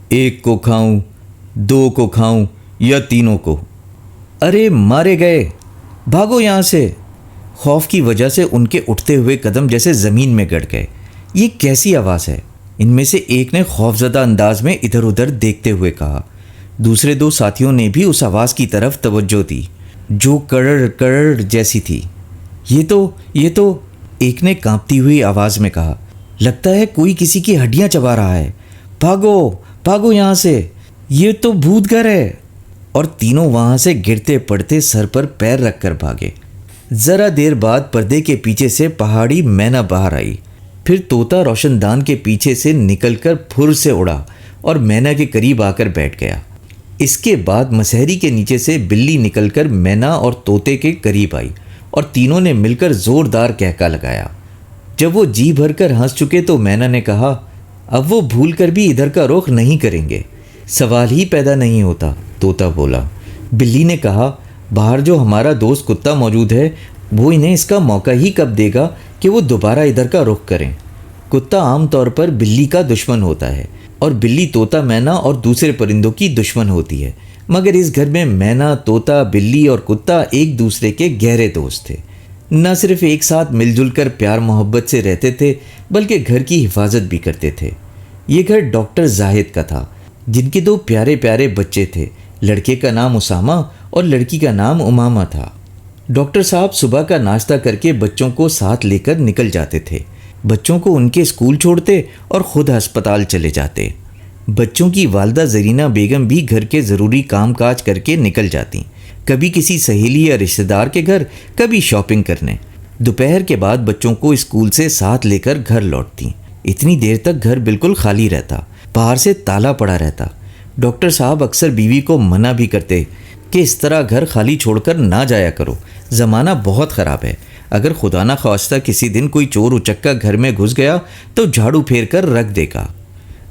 ایک کو کھاؤں، دو کو کھاؤں یا تینوں کو؟ ارے مارے گئے، بھاگو یہاں سے۔ خوف کی وجہ سے ان کے اٹھتے ہوئے قدم جیسے زمین میں گڑ گئے۔ یہ کیسی آواز ہے؟ ان میں سے ایک نے خوفزدہ انداز میں ادھر ادھر دیکھتے ہوئے کہا۔ دوسرے دو ساتھیوں نے بھی اس آواز کی طرف توجہ دی جو کڑڑ کڑڑ جیسی تھی۔ یہ تو ایک نے کانپتی ہوئی آواز میں کہا، لگتا ہے کوئی کسی کی ہڈیاں چبا رہا ہے، بھاگو بھاگو یہاں سے، یہ تو بھوت گھر ہے۔ اور تینوں وہاں سے گرتے پڑتے سر پر پیر رکھ کر بھاگے۔ ذرا دیر بعد پردے کے پیچھے سے پہاڑی مینا باہر آئی، پھر طوطا روشن دان کے پیچھے سے نکل کر پھر سے اڑا اور مینا کے قریب آ کر بیٹھ گیا۔ اس کے بعد مسہری کے نیچے سے بلی نکل کر مینا اور طوطے کے قریب آئی اور تینوں نے مل کر زوردار کہکا لگایا۔ جب وہ جی بھر کر ہنس چکے تو مینا نے کہا، اب وہ بھول کر بھی ادھر کا رخ نہیں کریں گے، سوال ہی پیدا نہیں ہوتا۔ طوطا بولا۔ بلی نے کہا، باہر جو ہمارا دوست کتا موجود ہے وہ انہیں اس کا موقع ہی کب دے گا کہ وہ دوبارہ ادھر کا رخ کریں۔ کتا عام طور پر بلی کا دشمن ہوتا ہے اور بلی طوطا مینا اور دوسرے پرندوں کی دشمن ہوتی ہے، مگر اس گھر میں مینا، طوطا، بلی اور کتا ایک دوسرے کے گہرے دوست تھے۔ نہ صرف ایک ساتھ مل جل کر پیار محبت سے رہتے تھے بلکہ گھر کی حفاظت بھی کرتے تھے۔ یہ گھر ڈاکٹر زاہد کا تھا، جن کے دو پیارے پیارے بچے تھے۔ لڑکے کا نام اسامہ اور لڑکی کا نام امامہ تھا۔ ڈاکٹر صاحب صبح کا ناشتہ کر کے بچوں کو ساتھ لے کر نکل جاتے تھے۔ بچوں کو ان کے اسکول چھوڑتے اور خود ہسپتال چلے جاتے۔ بچوں کی والدہ زرینہ بیگم بھی گھر کے ضروری کام کاج کر کے نکل جاتی، کبھی کسی سہیلی یا رشتہ دار کے گھر، کبھی شاپنگ کرنے۔ دوپہر کے بعد بچوں کو اسکول سے ساتھ لے کر گھر لوٹتی۔ اتنی دیر تک گھر بالکل خالی رہتا، باہر سے تالا پڑا رہتا۔ ڈاکٹر صاحب اکثر بیوی کو منع بھی کرتے کہ اس طرح گھر خالی چھوڑ کر نہ جایا کرو، زمانہ بہت خراب ہے۔ اگر خدا نہ خواستہ کسی دن کوئی چور اچکا گھر میں گھس گیا تو جھاڑو پھیر کر رکھ دے گا۔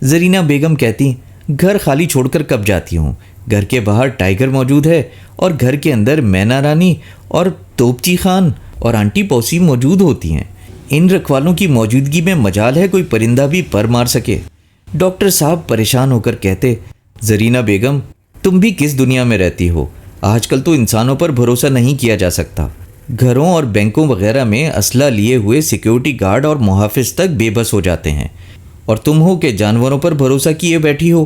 زرینہ بیگم کہتی، گھر خالی چھوڑ کر کب جاتی ہوں؟ گھر کے باہر ٹائیگر موجود ہے اور گھر کے اندر مینا رانی اور توپچی خان اور آنٹی پوسی موجود ہوتی ہیں۔ ان رکھوالوں کی موجودگی میں مجال ہے کوئی پرندہ بھی پر مار سکے۔ ڈاکٹر صاحب پریشان ہو کر کہتے، زرینہ بیگم تم بھی کس دنیا میں رہتی ہو؟ آج کل تو انسانوں پر بھروسہ نہیں کیا جا سکتا۔ گھروں اور بینکوں وغیرہ میں اسلحہ لیے ہوئے سیکیورٹی گارڈ اور محافظ تک بے بس ہو جاتے ہیں، اور تم ہو کہ جانوروں پر بھروسہ کیے بیٹھی ہو۔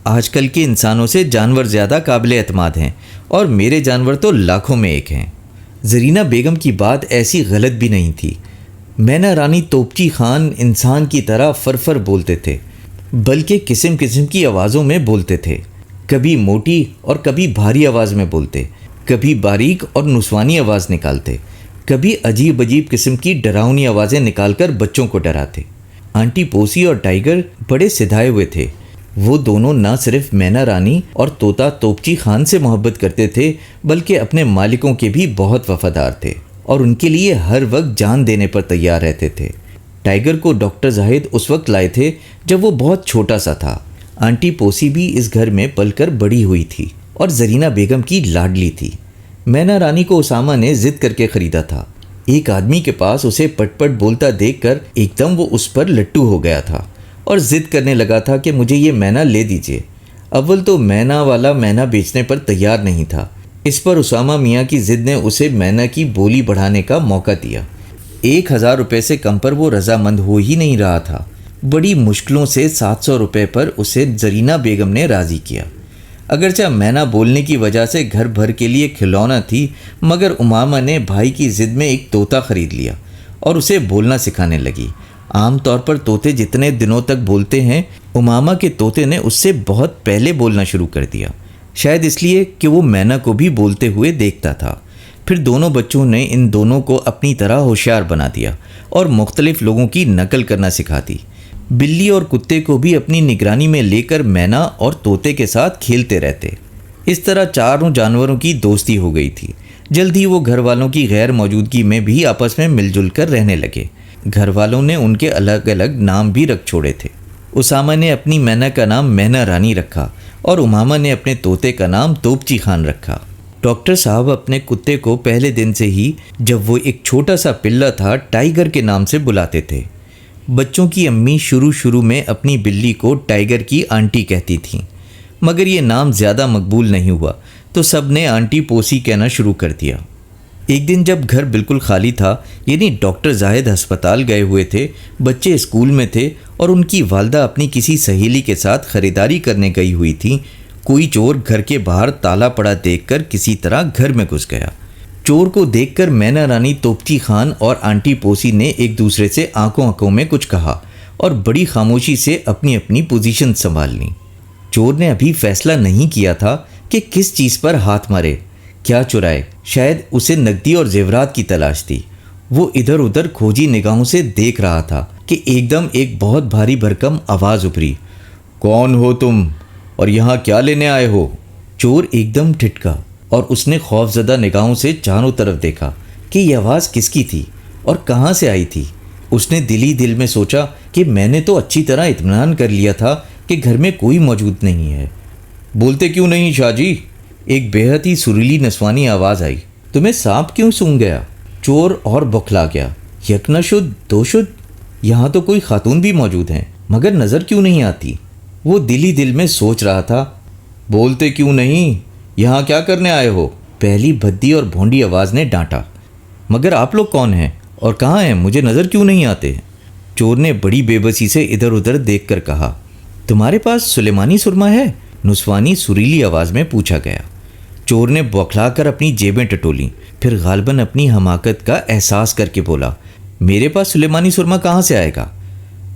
آج کل کے انسانوں سے جانور زیادہ قابل اعتماد ہیں، اور میرے جانور تو لاکھوں میں ایک ہیں۔ زرینہ بیگم کی بات ایسی غلط بھی نہیں تھی۔ مینا رانی توپچی خان انسان کی طرح فرفر بولتے تھے، بلکہ قسم قسم کی آوازوں میں بولتے تھے۔ کبھی موٹی اور کبھی بھاری آواز میں بولتے، کبھی باریک اور نسوانی آواز نکالتے، کبھی عجیب عجیب قسم کی ڈراؤنی آوازیں نکال کر بچوں کو ڈراتے۔ آنٹی پوسی اور ٹائیگر بڑے سدھائے ہوئے تھے۔ وہ دونوں نہ صرف مینا رانی اور طوطا توپچی خان سے محبت کرتے تھے بلکہ اپنے مالکوں کے بھی بہت وفادار تھے اور ان کے لیے ہر وقت جان دینے پر تیار رہتے تھے۔ ٹائیگر کو ڈاکٹر زاہد اس وقت لائے تھے جب وہ بہت چھوٹا سا تھا۔ آنٹی پوسی بھی اس گھر میں پل کر بڑی ہوئی تھی اور زرینہ بیگم کی لاڈلی تھی۔ مینا رانی کو اسامہ نے ضد کر کے خریدا تھا۔ ایک آدمی کے پاس اسے پٹ پٹ بولتا دیکھ کر ایک دم وہ اس پر لٹو ہو گیا تھا اور ضد کرنے لگا تھا کہ مجھے یہ مینا لے دیجیے۔ اول تو مینا والا مینا بیچنے پر تیار نہیں تھا۔ اس پر اسامہ میاں کی ضد نے اسے مینا کی بولی بڑھانے کا موقع دیا۔ 1000 روپے سے کم پر وہ رضامند ہو ہی نہیں رہا تھا۔ بڑی مشکلوں سے 700 روپے پر اسے زرینہ بیگم نے راضی کیا۔ اگرچہ مینا بولنے کی وجہ سے گھر بھر کے لیے کھلونا تھی، مگر امامہ نے بھائی کی ضد میں ایک طوطا خرید لیا اور اسے بولنا سکھانے لگی۔ عام طور پر طوطے جتنے دنوں تک بولتے ہیں، امامہ کے طوطے نے اس سے بہت پہلے بولنا شروع کر دیا، شاید اس لیے کہ وہ مینا کو بھی بولتے ہوئے دیکھتا تھا۔ پھر دونوں بچوں نے ان دونوں کو اپنی طرح ہوشیار بنا دیا اور مختلف لوگوں کی نقل کرنا سکھا دی۔ بلی اور کتے کو بھی اپنی نگرانی میں لے کر مینا اور طوطے کے ساتھ کھیلتے رہتے۔ اس طرح چاروں جانوروں کی دوستی ہو گئی تھی۔ جلد ہی وہ گھر والوں کی غیر موجودگی میں بھی آپس میں مل جل کر رہنے لگے۔ گھر والوں نے ان کے الگ الگ نام بھی رکھ چھوڑے تھے۔ اسامہ نے اپنی مینا کا نام مینا رانی رکھا اور امامہ نے اپنے طوطے کا نام توپچی خان رکھا۔ ڈاکٹر صاحب اپنے کتے کو پہلے دن سے ہی، جب وہ ایک چھوٹا سا پلہ تھا، ٹائیگر کے نام سے بلاتے تھے۔ بچوں کی امی شروع میں اپنی بلی کو ٹائیگر کی آنٹی کہتی تھیں، مگر یہ نام زیادہ مقبول نہیں ہوا تو سب نے آنٹی پوسی کہنا شروع کر دیا۔ ایک دن جب گھر بالکل خالی تھا، یعنی ڈاکٹر زاہد ہسپتال گئے ہوئے تھے، بچے اسکول میں تھے اور ان کی والدہ اپنی کسی سہیلی کے ساتھ خریداری کرنے گئی ہوئی تھیں، کوئی چور گھر کے باہر تالا پڑا دیکھ کر کسی طرح گھر میں گھس گیا۔ چور کو دیکھ کر مینا رانی، توپچی خان اور آنٹی پوسی نے ایک دوسرے سے آنکھوں میں کچھ کہا اور بڑی خاموشی سے اپنی اپنی پوزیشن سنبھال لی۔ چور نے ابھی فیصلہ نہیں کیا تھا کہ کس چیز پر ہاتھ مارے، کیا چرائے۔ شاید اسے نقدی اور زیورات کی تلاش تھی۔ وہ ادھر ادھر کھوجی نگاہوں سے دیکھ رہا تھا کہ ایک دم ایک بہت بھاری بھرکم آواز ابھری، کون ہو تم اور یہاں کیا لینے آئے ہو؟ چور ایک دم ٹھٹکا اور اس نے خوف زدہ نگاہوں سے چاروں طرف دیکھا کہ یہ آواز کس کی تھی اور کہاں سے آئی تھی۔ اس نے دل میں سوچا کہ میں نے تو اچھی طرح اطمینان کر لیا تھا کہ گھر میں کوئی موجود نہیں ہے۔ بولتے کیوں نہیں شاہ جی؟ ایک بے حد ہی سریلی نسوانی آواز آئی۔ تمہیں سانپ کیوں سونگھ گیا؟ چور اور بوکھلا گیا۔ یک نہ شد دو شد، یہاں تو کوئی خاتون بھی موجود ہیں مگر نظر کیوں نہیں آتی؟ وہ دل میں سوچ رہا تھا۔ بولتے کیوں نہیں؟ یہاں کیا کرنے آئے ہو؟ پہلی بھدی اور بھونڈی آواز نے ڈانٹا۔ مگر آپ لوگ کون ہیں اور کہاں ہیں؟ مجھے نظر کیوں نہیں آتے؟ چور نے بڑی بے بسی سے ادھر ادھر دیکھ کر کہا، تمہارے پاس سلیمانی سرما ہے؟ نسوانی سریلی آواز میں پوچھا گیا۔ چور نے بوکھلا کر اپنی جیبیں ٹٹولیں، پھر غالباً اپنی حماقت کا احساس کر کے بولا، میرے پاس سلیمانی سرما کہاں سے آئے گا؟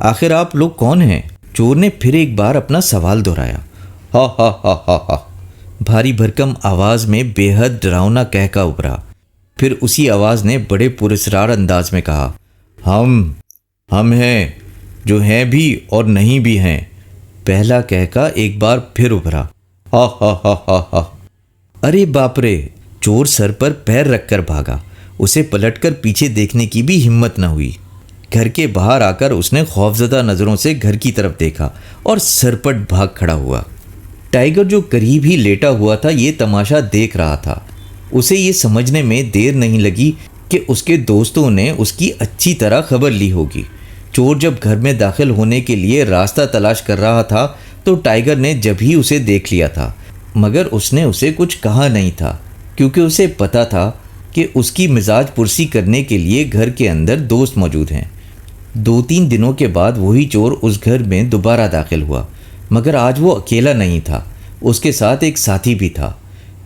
آخر آپ لوگ کون ہیں؟ چور نے پھر ایک بار اپنا سوال دہرایا۔ ہا ہا ہا ہا ہا، بھاری بھرکم آواز میں بے حد ڈراؤنا کہکا ابھرا۔ پھر اسی آواز نے بڑے پراسرار انداز میں کہا، ہم ہیں، جو ہیں بھی اور نہیں بھی ہیں۔ پہلا کہکا ایک بار پھر ابھرا، ہا ہا ہا ہا ہا۔ ارے باپ رے! چور سر پر پیر رکھ کر بھاگا۔ اسے پلٹ کر پیچھے دیکھنے کی بھی ہمت نہ ہوئی۔ گھر کے باہر آ کر اس نے خوفزدہ نظروں سے گھر کی طرف دیکھا اور سرپٹ بھاگ کھڑا ہوا۔ ٹائیگر جو قریب ہی لیٹا ہوا تھا یہ تماشا دیکھ رہا تھا۔ اسے یہ سمجھنے میں دیر نہیں لگی کہ اس کے دوستوں نے اس کی اچھی طرح خبر لی ہوگی۔ چور جب گھر میں داخل ہونے کے لیے راستہ تلاش کر رہا تھا تو ٹائیگر نے جب ہی اسے دیکھ لیا تھا، مگر اس نے اسے کچھ کہا نہیں تھا کیونکہ اسے پتا تھا کہ اس کی مزاج پرسی کرنے کے لیے گھر کے اندر دوست موجود ہیں۔ 2-3 دنوں کے بعد وہی چور اس گھر میں دوبارہ داخل ہوا، مگر آج وہ اکیلا نہیں تھا، اس کے ساتھ ایک ساتھی بھی تھا۔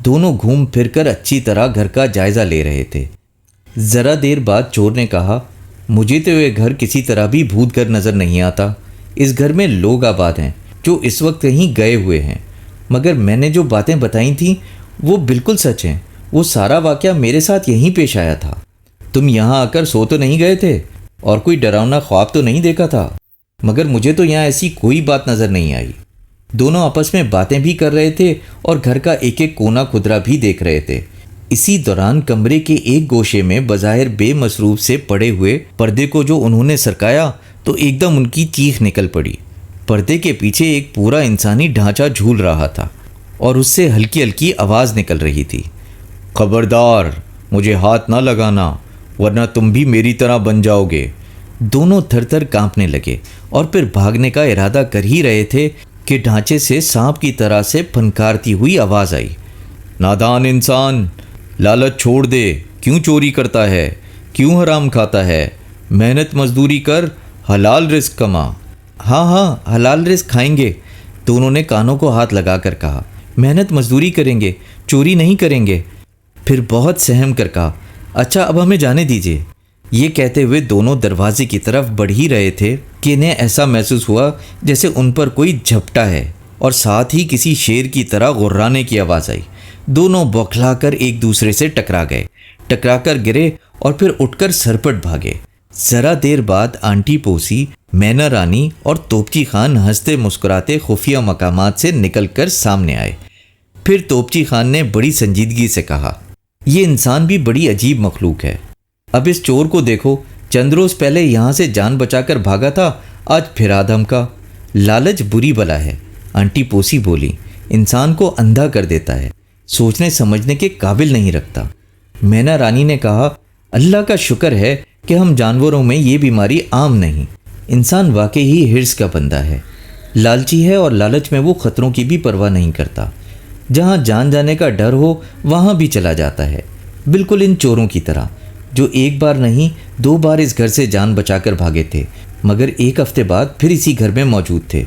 دونوں گھوم پھر کر اچھی طرح گھر کا جائزہ لے رہے تھے۔ ذرا دیر بعد چور نے کہا، مجھے تو یہ گھر کسی طرح بھی بھوت گھر نظر نہیں آتا۔ اس گھر میں لوگ آباد ہیں جو اس وقت کہیں گئے ہوئے ہیں، مگر میں نے جو باتیں بتائی تھیں وہ بالکل سچ ہیں۔ وہ سارا واقعہ میرے ساتھ یہیں پیش آیا تھا۔ تم یہاں آ کر سو تو نہیں گئے تھے اور کوئی ڈراؤنا خواب تو نہیں دیکھا تھا؟ مگر مجھے تو یہاں ایسی کوئی بات نظر نہیں آئی۔ دونوں آپس میں باتیں بھی کر رہے تھے اور گھر کا ایک ایک کونا خدرا بھی دیکھ رہے تھے۔ اسی دوران کمرے کے ایک گوشے میں بظاہر بے مصروف سے پڑے ہوئے پردے کو جو انہوں نے سرکایا تو ایک دم ان کی چیخ نکل پڑی۔ پردے کے پیچھے ایک پورا انسانی ڈھانچہ جھول رہا تھا اور اس سے ہلکی ہلکی آواز نکل رہی تھی، خبردار مجھے ہاتھ نہ لگانا ورنہ تم بھی میری طرح بن جاؤ گے۔ دونوں تھر تھر کانپنے لگے اور پھر بھاگنے کا ارادہ کر ہی رہے تھے کہ ڈھانچے سے سانپ کی طرح سے پھنکارتی ہوئی آواز آئی، نادان انسان، لالچ چھوڑ دے، کیوں چوری کرتا ہے، کیوں حرام کھاتا ہے، محنت مزدوری کر، حلال رزق کما۔ ہاں حلال رزق کھائیں گے، دونوں نے کانوں کو ہاتھ لگا کر کہا، محنت مزدوری کریں گے، چوری نہیں کریں گے۔ پھر بہت سہم کر کہا، اچھا اب ہمیں جانے دیجیے۔ یہ کہتے ہوئے دونوں دروازے کی طرف بڑھ ہی رہے تھے کہ انہیں ایسا محسوس ہوا جیسے ان پر کوئی جھپٹا ہے اور ساتھ ہی کسی شیر کی طرح غرانے کی آواز آئی۔ دونوں بوکھلا کر ایک دوسرے سے ٹکرا گئے، ٹکرا کر گرے اور پھر اٹھ کر سرپٹ بھاگے۔ ذرا دیر بعد آنٹی پوسی، مینا رانی اور توپچی خان ہنستے مسکراتے خفیہ مقامات سے نکل کر سامنے آئے۔ پھر توپچی خان نے بڑی سنجیدگی سے کہا، یہ انسان بھی بڑی عجیب مخلوق ہے۔ اب اس چور کو دیکھو، چند روز پہلے یہاں سے جان بچا کر بھاگا تھا، آج پھر آدم کا۔ لالچ بری بلا ہے، آنٹی پوسی بولی، انسان کو اندھا کر دیتا ہے، سوچنے سمجھنے کے قابل نہیں رکھتا۔ مینا رانی نے کہا، اللہ کا شکر ہے کہ ہم جانوروں میں یہ بیماری عام نہیں، انسان واقعی ہی ہرس کا بندہ ہے، لالچی ہے، اور لالچ میں وہ خطروں کی بھی پرواہ نہیں کرتا۔ جہاں جان جانے کا ڈر ہو وہاں بھی چلا جاتا ہے، بالکل ان چوروں کی طرح جو ایک بار نہیں 2 بار اس گھر سے جان بچا کر بھاگے تھے، مگر ایک ہفتے بعد پھر اسی گھر میں موجود تھے۔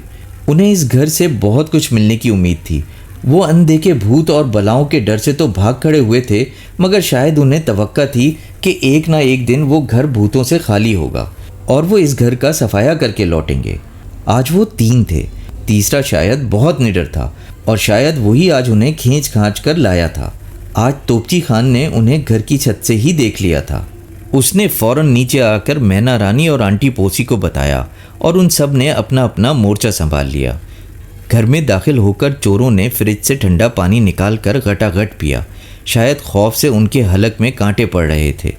انہیں اس گھر سے بہت کچھ ملنے کی امید تھی۔ وہ اندیکھے بھوت اور بلاؤں کے ڈر سے تو بھاگ کھڑے ہوئے تھے، مگر شاید انہیں توقع تھی کہ ایک نہ ایک دن وہ گھر بھوتوں سے خالی ہوگا اور وہ اس گھر کا صفایا کر کے لوٹیں گے۔ آج وہ 3 تھے، تیسرا شاید بہت نڈر تھا اور شاید وہی آج انہیں کھینچ کھانچ کر لایا تھا۔ آج توپچی خان نے انہیں گھر کی چھت سے ہی دیکھ لیا تھا۔ اس نے فوراً نیچے آ کر مینا رانی اور آنٹی پوسی کو بتایا اور ان سب نے اپنا اپنا مورچہ سنبھال لیا۔ گھر میں داخل ہو کر چوروں نے فریج سے ٹھنڈا پانی نکال کر گھٹا گھٹ پیا۔ شاید خوف سے ان کے حلق میں کانٹے پڑ رہے تھے۔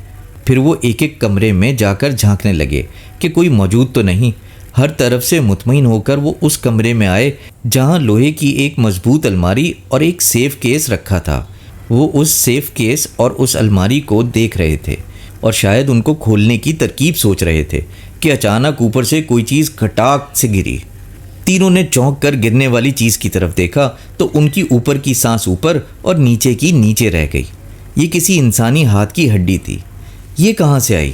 پھر وہ ایک ایک کمرے میں جا کر جھانکنے لگے کہ کوئی موجود تو نہیں۔ ہر طرف سے مطمئن ہو کر وہ اس کمرے میں آئے جہاں لوہے کی ایک مضبوط الماری اور ایک سیف کیس رکھا تھا۔ وہ اس سیف کیس اور اس الماری کو دیکھ رہے تھے اور شاید ان کو کھولنے کی ترکیب سوچ رہے تھے کہ اچانک اوپر سے کوئی چیز کھٹاک سے گری۔ تینوں نے چونک کر گرنے والی چیز کی طرف دیکھا تو ان کی اوپر کی سانس اوپر اور نیچے کی نیچے رہ گئی۔ یہ کسی انسانی ہاتھ کی ہڈی تھی۔ یہ کہاں سے آئی؟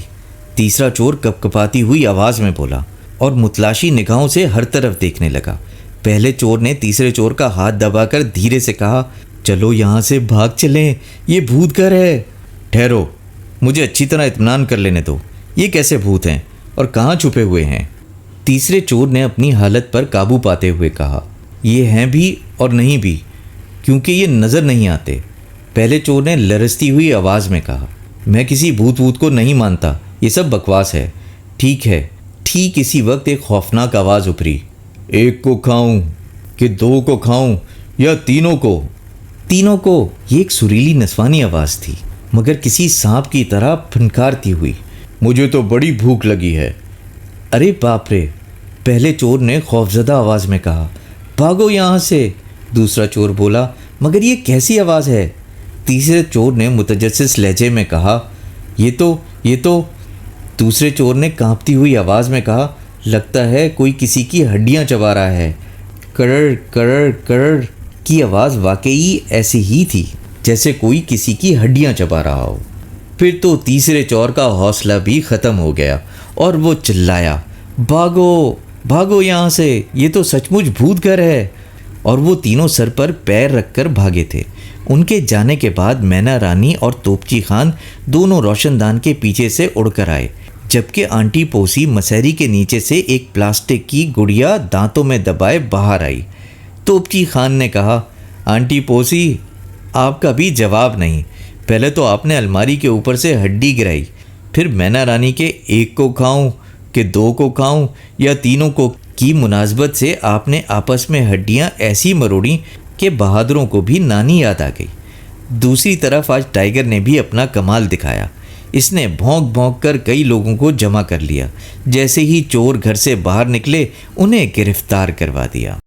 تیسرا چور کپ کپاتی ہوئی آواز میں بولا اور متلاشی نگاہوں سے ہر طرف دیکھنے لگا۔ پہلے چور نے تیسرے چور کا ہاتھ دبا کر دھیرے سے کہا، چلو یہاں سے بھاگ چلیں، یہ بھوت گھر ہے۔ ٹھہرو، مجھے اچھی طرح اطمینان کر لینے دو، یہ کیسے بھوت ہیں اور کہاں چھپے ہوئے ہیں؟ تیسرے چور نے اپنی حالت پر قابو پاتے ہوئے کہا، یہ ہیں بھی اور نہیں بھی، کیونکہ یہ نظر نہیں آتے۔ پہلے چور نے لرزتی ہوئی آواز میں کہا، میں کسی بھوت ووت کو نہیں مانتا، یہ سب بکواس ہے۔ ٹھیک ہے۔ ٹھیک اسی وقت ایک خوفناک آواز ابھری، 1 کو کھاؤں کہ 2 کو کھاؤں یا تینوں کو؟ تینوں کو؟ یہ ایک سریلی نسوانی آواز تھی، مگر کسی سانپ کی طرح پھنکارتی ہوئی۔ مجھے تو بڑی بھوک لگی ہے۔ ارے باپ رے! پہلے چور نے خوفزدہ آواز میں کہا، بھاگو یہاں سے۔ دوسرا چور بولا، مگر یہ کیسی آواز ہے؟ تیسرے چور نے متجسس لہجے میں کہا، یہ تو دوسرے چور نے کانپتی ہوئی آواز میں کہا، لگتا ہے کوئی کسی کی ہڈیاں چبا رہا ہے۔ کرڑ کرڑ کرڑ کی آواز واقعی ایسی ہی تھی جیسے کوئی کسی کی ہڈیاں چبا رہا ہو۔ پھر تو تیسرے چور کا حوصلہ بھی ختم ہو گیا اور وہ چلایا، بھاگو بھاگو یہاں سے، یہ تو سچ مچ بھوت گھر ہے۔ اور وہ تینوں سر پر پیر رکھ کر بھاگے تھے۔ ان کے جانے کے بعد مینا رانی اور توپچی خان دونوں روشن دان کے پیچھے سے اڑ کر آئے، جبکہ آنٹی پوسی مسہری کے نیچے سے ایک پلاسٹک کی گڑیا دانتوں میں دبائے باہر آئی۔ توپچی خان نے کہا، آنٹی پوسی، آپ کا بھی جواب نہیں۔ پہلے تو آپ نے الماری کے اوپر سے ہڈی گرائی، پھر مینا رانی کے 1 کو کھاؤں کہ 2 کو کھاؤں یا تینوں کو کی مناسبت سے آپ نے آپس میں ہڈیاں ایسی مروڑیں کہ بہادروں کو بھی نانی یاد آ گئی۔ دوسری طرف آج ٹائیگر نے بھی اپنا کمال دکھایا۔ اس نے بھونک بھونک کر کئی لوگوں کو جمع کر لیا۔ جیسے ہی چور گھر سے باہر نکلے انہیں گرفتار کروا دیا۔